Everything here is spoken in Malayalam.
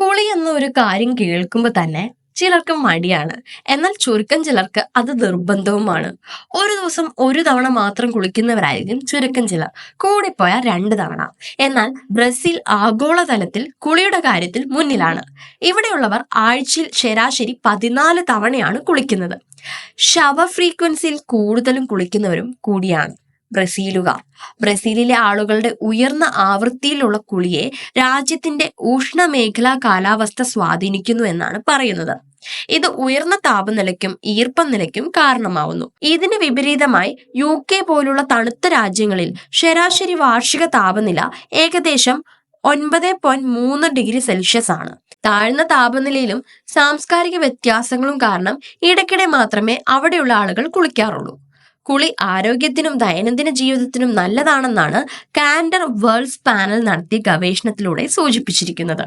കുളി എന്ന ഒരു കാര്യം കേൾക്കുമ്പോൾ തന്നെ ചിലർക്ക് മടിയാണ്. എന്നാൽ ചുരുക്കം ചിലർക്ക് അത് നിർബന്ധവുമാണ്. ഒരു ദിവസം ഒരു തവണ മാത്രം കുളിക്കുന്നവരായിരിക്കും ചുരുക്കം ചിലർ, കൂടിപ്പോയാൽ 2 തവണ. എന്നാൽ ബ്രസീൽ ആഗോളതലത്തിൽ കുളിയുടെ കാര്യത്തിൽ മുന്നിലാണ്. ഇവിടെയുള്ളവർ ആഴ്ചയിൽ ശരാശരി 14 തവണയാണ് കുളിക്കുന്നത്. ശവ ഫ്രീക്വൻസിയിൽ കൂടുതലും കുളിക്കുന്നവരും കൂടിയാണ് ബ്രസീലുകാർ. ബ്രസീലിലെ ആളുകളുടെ ഉയർന്ന ആവൃത്തിയിലുള്ള കുളിയെ രാജ്യത്തിന്റെ ഉഷ്ണമേഖലാ കാലാവസ്ഥ സ്വാധീനിക്കുന്നു എന്നാണ് പറയുന്നത്. ഇത് ഉയർന്ന താപനിലയ്ക്കും ഈർപ്പം നിലയ്ക്കും കാരണമാവുന്നു. ഇതിന് വിപരീതമായി UK പോലുള്ള തണുത്ത രാജ്യങ്ങളിൽ ശരാശരി വാർഷിക താപനില ഏകദേശം 9.3 ഡിഗ്രി സെൽഷ്യസ് ആണ്. താഴ്ന്ന താപനിലയിലും സാംസ്കാരിക വ്യത്യാസങ്ങളും കാരണം ഇടയ്ക്കിടെ മാത്രമേ അവിടെയുള്ള ആളുകൾ കുളിക്കാറുള്ളൂ. കുളി ആരോഗ്യത്തിനും ദൈനംദിന ജീവിതത്തിനും നല്ലതാണെന്നാണ് കാൻഡർ വേൾഡ്സ് പാനൽ നടത്തിയ ഗവേഷണത്തിലൂടെ സൂചിപ്പിച്ചിരിക്കുന്നത്.